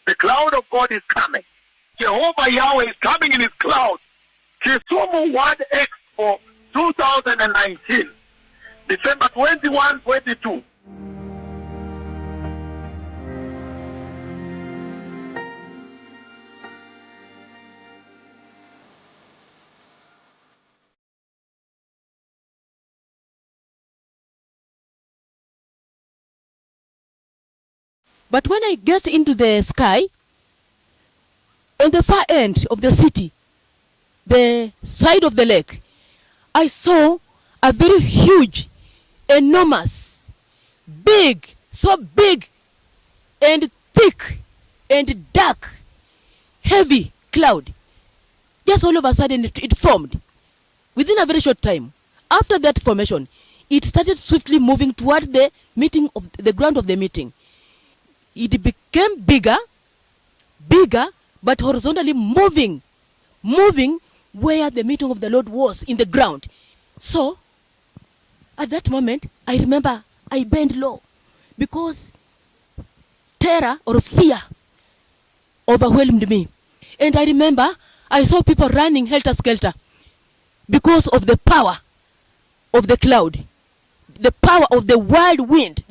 The cloud of God is coming. Jehovah Yahweh is coming in his cloud. Kisumu 1X for 2019, December 21, 22. But when I get into the sky, on the far end of the city, the side of the lake, I saw a very huge, enormous, big, so big and thick and dark, heavy cloud. Just all of a sudden it formed within a very short time. After that formation, it started swiftly moving toward the meeting of the ground of the meeting. It became bigger, but horizontally moving where the meeting of the Lord was in the ground. So, at that moment, I remember I bent low because terror or fear overwhelmed me. And I remember I saw people running helter-skelter because of the power of the cloud, the power of the wild wind.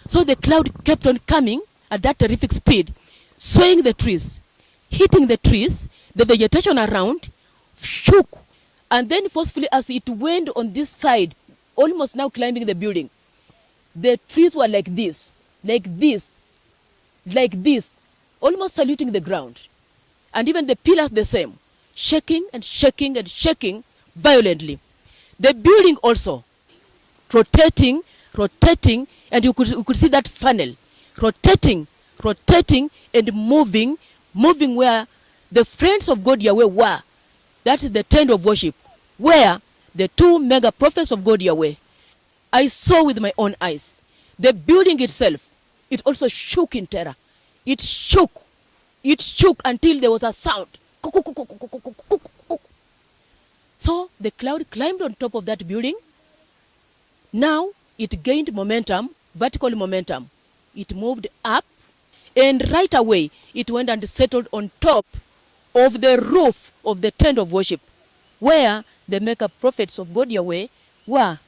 So the cloud kept on coming at that terrific speed, swaying the trees, hitting the trees, the vegetation around shook, and then forcefully as it went on this side, almost now climbing the building, the trees were like this, almost saluting the ground. And even the pillars the same, shaking and shaking and shaking violently. The building also rotating, and you could see that funnel rotating and moving where the friends of God Yahweh were. That is the tent of worship, where the two mega prophets of God Yahweh. I saw with my own eyes. The building itself, it also shook in terror. It shook until there was a sound. So the cloud climbed on top of that building. Now it gained momentum, vertical momentum. It moved up, and right away it went and settled on top of the roof of the tent of worship, where the mega prophets of God Yahweh were.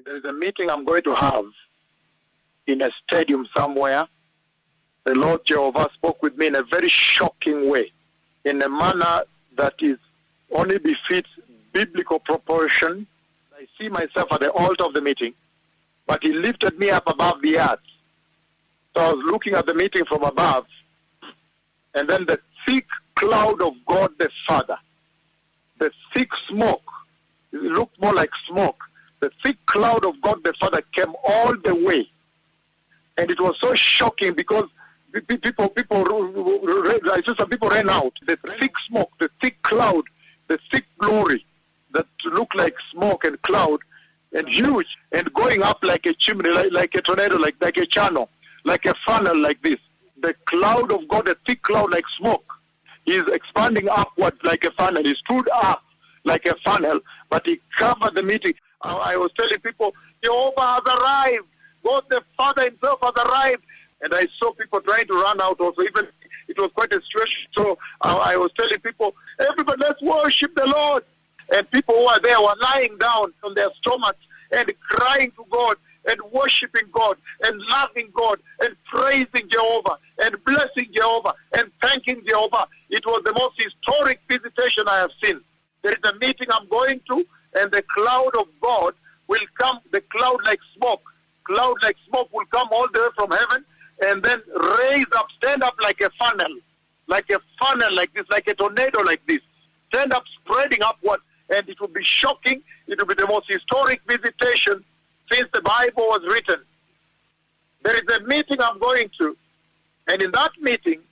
There is a meeting I'm going to have in a stadium somewhere. The Lord Jehovah spoke with me in a very shocking way, in a manner that is only befits biblical proportion. I see myself at the altar of the meeting, but he lifted me up above the earth. So I was looking at the meeting from above, and then the thick cloud of God the Father, the thick smoke, it looked more like smoke. The thick cloud of God the Father came all the way. And it was so shocking because I see some people ran out. The thick smoke, the thick cloud, the thick glory that looked like smoke and cloud and huge and going up like a chimney, like a tornado, like a channel, like a funnel like this. The cloud of God, the thick cloud like smoke, is expanding upward like a funnel. He stood up like a funnel, but he covered the meeting. I was telling people, Jehovah has arrived. God the Father himself has arrived. And I saw people trying to run out also. Even it was quite a situation. So I was telling people, everybody, let's worship the Lord. And people who were there were lying down on their stomachs and crying to God and worshiping God and loving God and praising Jehovah and blessing Jehovah and thanking Jehovah. It was the most historic visitation I have seen. There is a meeting I'm going to, and the cloud of God will come, the cloud like smoke will come all the way from heaven and then raise up, stand up like a funnel like this, like a tornado like this, stand up spreading upward, and it will be shocking. It will be the most historic visitation since the Bible was written. There is a meeting I'm going to, and in that meeting,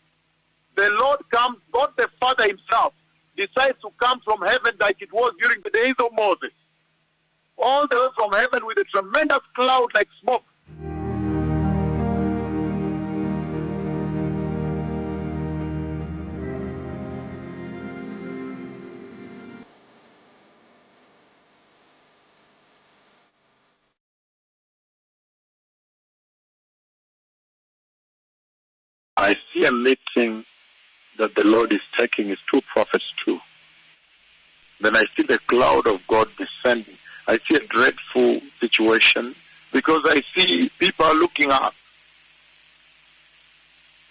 the Lord comes, God the Father himself decides to come from heaven like it was during the days of Moses. All the way from heaven with a tremendous cloud like smoke. I see a meeting that the Lord is taking his two prophets to. Then I see the cloud of God descending. I see a dreadful situation because I see people are looking up.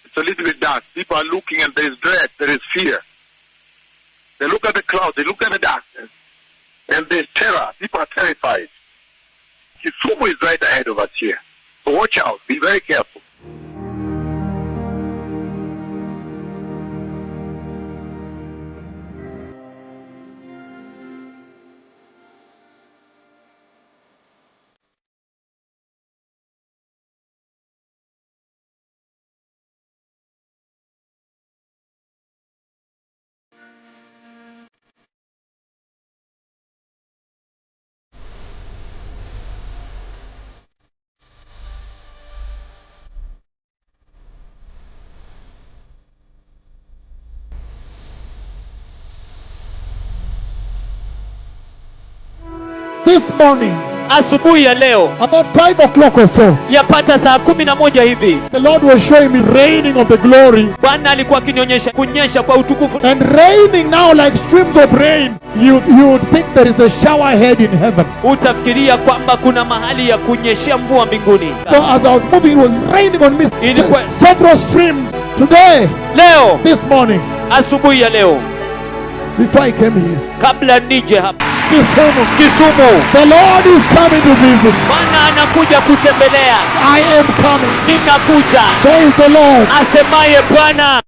It's a little bit dark. People are looking and there is dread, there is fear. They look at the clouds, they look at the darkness, and there's terror. People are terrified. Kisumu is right ahead of us here. So watch out, be very careful. This morning, asubuhi ya leo about 5 o'clock or so, yapata saa 11 hivi, the Lord was showing me raining of the glory. Bwana alikuwa akinionyesha kunyesha kwa utukufu, And raining now like streams of rain. You would think there is a shower head in heaven. utafikiria kwamba kuna mahali ya kunyeshea mvua mbinguni. So as I was moving, it was raining on me. Several streams. Today, Leo this morning, asubuhi ya leo, before I came here, kabla nije hapa Kisumu, the Lord is coming to visit. Bwana anakuja kutembelea. I am coming, Ninakuja, says the Lord. asemaye Bwana.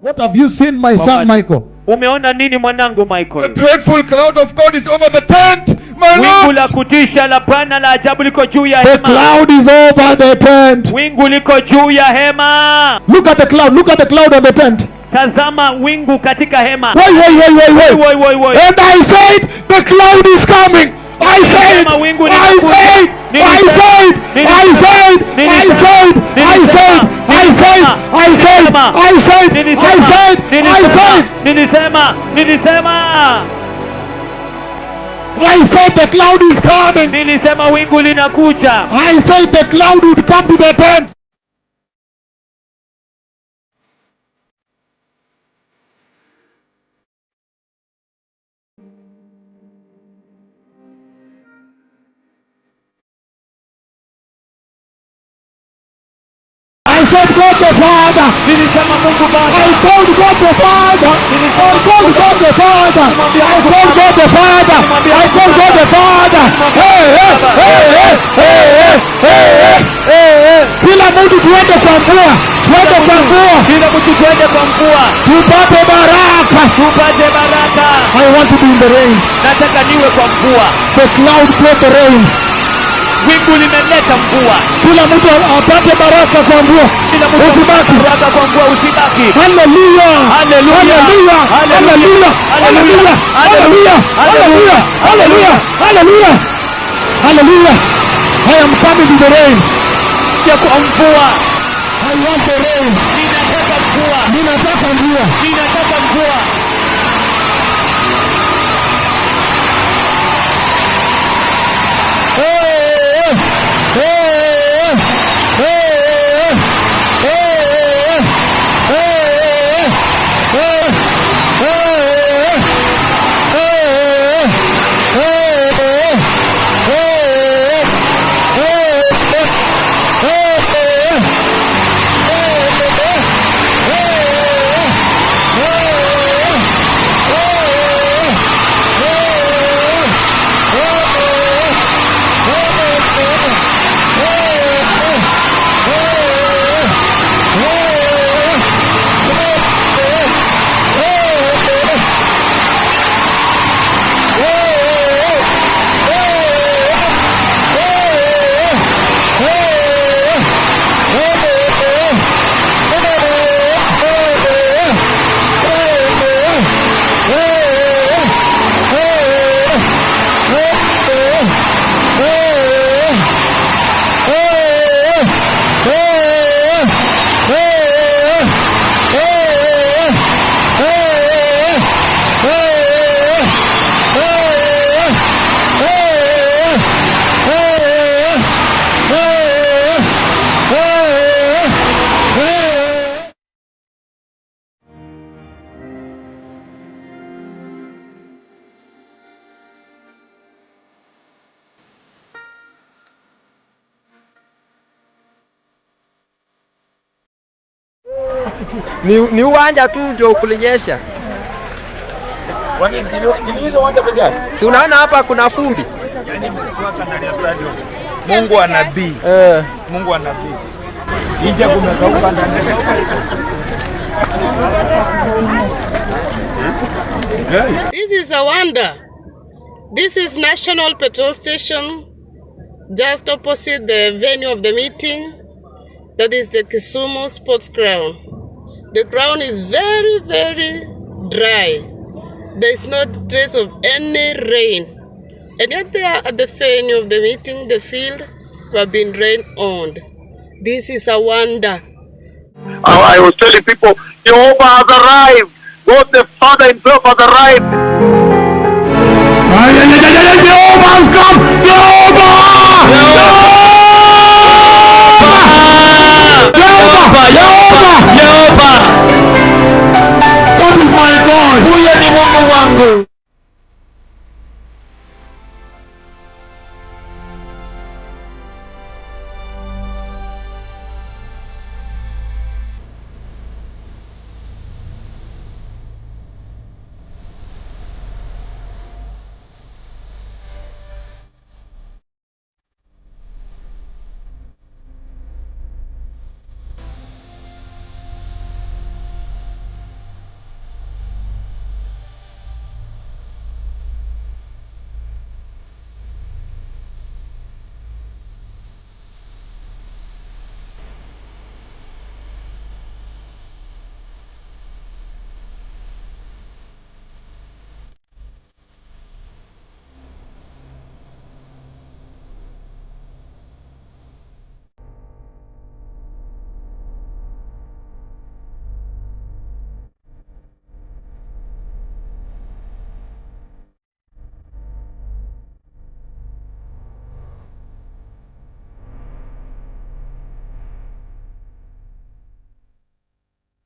What have you seen, my son Michael? Umeona nini mwanangu Michael? The dreadful cloud of God is over the tent. My Wingu la lords, kutisha la Bwana la ajabu liko juu ya The hema. cloud is over the tent. Wingu liko juu ya hema. Look at the cloud. Look at the cloud on the tent. tazama wingu katika hema. Wait. And I said, the cloud is coming. I said, the cloud is coming. Nilisema wingu linakuja. I said the cloud would come to the tent. I said God the Father. Nilisema Mungu Baba. I told God the Father. I told God the Father. I told God the Father. I told God the Father. Kila mtu tuende kwa mvua. Kila mtu tuende kwa mvua. Tupate baraka. I want to be in the rain. Nataka niwe kwa mvua. The cloud brought the rain. Wingu limeleta mvua. Kila mtu apate baraka kwa mvua. Usibaki. Baraka kwa mvua, usibaki. Hallelujah. Hallelujah. Hallelujah. Hallelujah. Hallelujah. Hallelujah. Hallelujah. Hallelujah. Hallelujah. I am coming to the rain. Ya kwa mvua. I want the rain. Ninataka mvua. Ninataka mvua. Ninataka mvua. Ni uwanja tu ndio kulinyesha. Si unaona hapa kuna fumbi. Mungu wa nabii. Mungu wa nabii. Nje kumekauka ndani. This is a wonder. This is National Petrol Station, just opposite the venue of the meeting. That is the Kisumu Sports Ground. The ground is very, very dry. There is not trace of any rain. And yet they are at the venue of the meeting, the field, have been rain-owned. This is a wonder. I was telling people, Jehovah has arrived. God the Father himself has arrived. Jehovah has come! Jehovah!